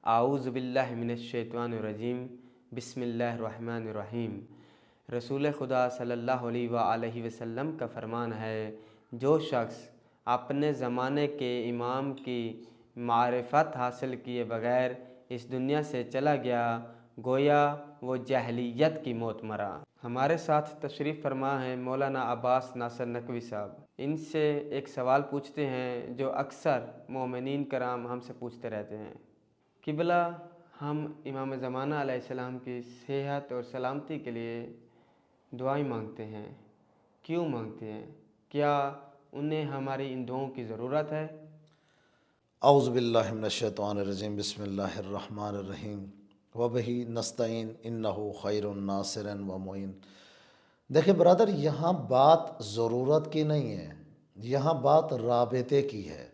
اعوذ باللہ من الشیطان الرجیم، بسم اللہ الرحمن الرحیم۔ رسول خدا صلی اللہ علیہ وآلہ وسلم کا فرمان ہے، جو شخص اپنے زمانے کے امام کی معرفت حاصل کیے بغیر اس دنیا سے چلا گیا، گویا وہ جاہلیت کی موت مرا۔ ہمارے ساتھ تشریف فرما ہے مولانا عباس ناصر نقوی صاحب۔ ان سے ایک سوال پوچھتے ہیں جو اکثر مومنین کرام ہم سے پوچھتے رہتے ہیں۔ قبلہ، ہم امام زمانہ علیہ السلام کی صحت اور سلامتی کے لیے دعائیں مانگتے ہیں، کیوں مانگتے ہیں؟ کیا انہیں ہماری ان دعاؤں کی ضرورت ہے؟ اعوذ باللہ من الشیطان الرجیم، بسم اللہ الرحمن الرحیم، وبہ نستعین انہ خیر ناصر و معین۔ دیکھیں برادر، یہاں بات ضرورت کی نہیں ہے، یہاں بات رابطے کی ہے۔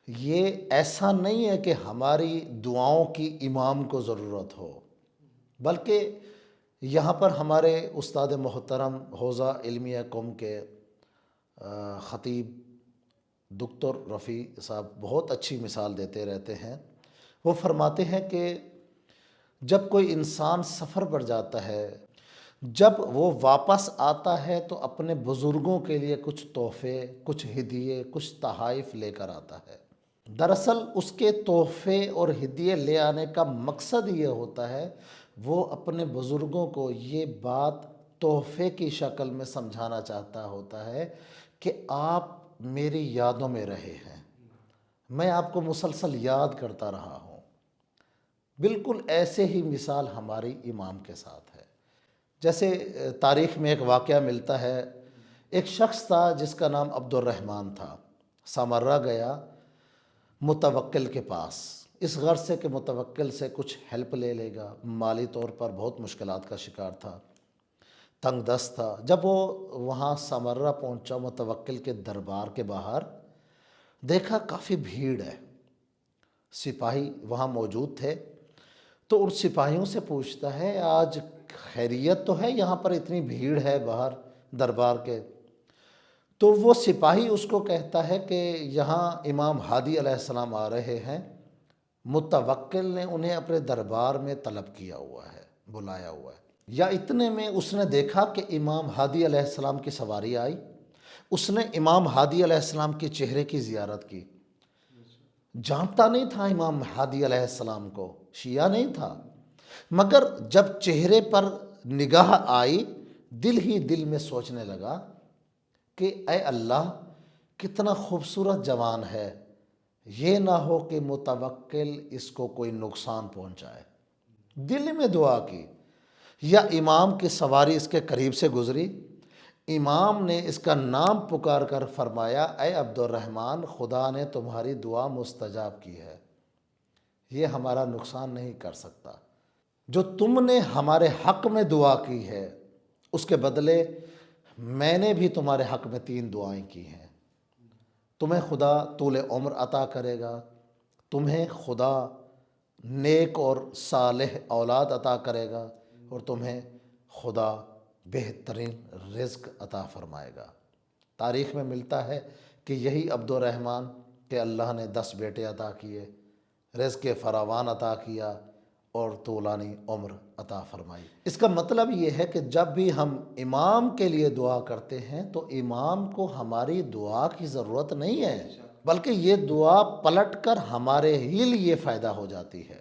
یہ ایسا نہیں ہے کہ ہماری دعاؤں کی امام کو ضرورت ہو، بلکہ یہاں پر ہمارے استاد محترم حوزہ علمیہ قوم کے خطیب دکتر رفیع صاحب بہت اچھی مثال دیتے رہتے ہیں۔ وہ فرماتے ہیں کہ جب کوئی انسان سفر پر جاتا ہے، جب وہ واپس آتا ہے تو اپنے بزرگوں کے لیے کچھ تحفے، کچھ ہدیے، کچھ تحائف لے کر آتا ہے۔ دراصل اس کے تحفے اور ہدیے لے آنے کا مقصد یہ ہوتا ہے، وہ اپنے بزرگوں کو یہ بات تحفے کی شکل میں سمجھانا چاہتا ہوتا ہے کہ آپ میری یادوں میں رہے ہیں، میں آپ کو مسلسل یاد کرتا رہا ہوں۔ بالکل ایسے ہی مثال ہماری امام کے ساتھ ہے۔ جیسے تاریخ میں ایک واقعہ ملتا ہے، ایک شخص تھا جس کا نام عبد الرحمن تھا۔ سامرہ گیا متوکل کے پاس، اس غرض سے کہ متوکل سے کچھ ہیلپ لے لے گا۔ مالی طور پر بہت مشکلات کا شکار تھا، تنگ دست تھا۔ جب وہ وہاں سامرہ پہنچا، متوکل کے دربار کے باہر دیکھا کافی بھیڑ ہے، سپاہی وہاں موجود تھے۔ تو ان سپاہیوں سے پوچھتا ہے، آج خیریت تو ہے؟ یہاں پر اتنی بھیڑ ہے باہر دربار کے۔ تو وہ سپاہی اس کو کہتا ہے کہ یہاں امام ہادی علیہ السلام آ رہے ہیں، متوکل نے انہیں اپنے دربار میں طلب کیا ہوا ہے، بلایا ہوا ہے۔ یا اتنے میں اس نے دیکھا کہ امام ہادی علیہ السلام کی سواری آئی، اس نے امام ہادی علیہ السلام کے چہرے کی زیارت کی۔ جانتا نہیں تھا امام ہادی علیہ السلام کو، شیعہ نہیں تھا، مگر جب چہرے پر نگاہ آئی، دل ہی دل میں سوچنے لگا کہ اے اللہ، کتنا خوبصورت جوان ہے، یہ نہ ہو کہ متوکل اس کو کوئی نقصان پہنچائے۔ دل میں دعا کی، یا امام کی سواری اس کے قریب سے گزری، امام نے اس کا نام پکار کر فرمایا، اے عبد الرحمن، خدا نے تمہاری دعا مستجاب کی ہے، یہ ہمارا نقصان نہیں کر سکتا۔ جو تم نے ہمارے حق میں دعا کی ہے، اس کے بدلے میں نے بھی تمہارے حق میں 3 دعائیں کی ہیں۔ تمہیں خدا طول عمر عطا کرے گا، تمہیں خدا نیک اور صالح اولاد عطا کرے گا، اور تمہیں خدا بہترین رزق عطا فرمائے گا۔ تاریخ میں ملتا ہے کہ یہی عبد الرحمن کہ اللہ نے 10 بیٹے عطا کیے، رزق فراوان عطا کیا اور طولانی عمر عطا فرمائی۔ اس کا مطلب یہ ہے کہ جب بھی ہم امام کے لیے دعا کرتے ہیں تو امام کو ہماری دعا کی ضرورت نہیں ہے، بلکہ یہ دعا پلٹ کر ہمارے ہی لیے فائدہ ہو جاتی ہے۔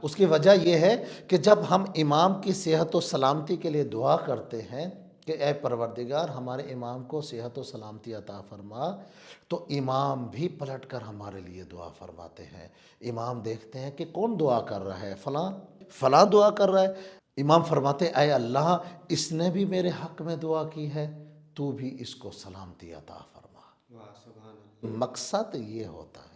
اس کی وجہ یہ ہے کہ جب ہم امام کی صحت و سلامتی کے لیے دعا کرتے ہیں کہ اے پروردگار ہمارے امام کو صحت و سلامتی عطا فرما، تو امام بھی پلٹ کر ہمارے لیے دعا فرماتے ہیں۔ امام دیکھتے ہیں کہ کون دعا کر رہا ہے، فلاں دعا کر رہا ہے۔ امام فرماتے اے اللہ، اس نے بھی میرے حق میں دعا کی ہے، تو بھی اس کو سلامتی عطا فرما۔ مقصد یہ ہوتا ہے۔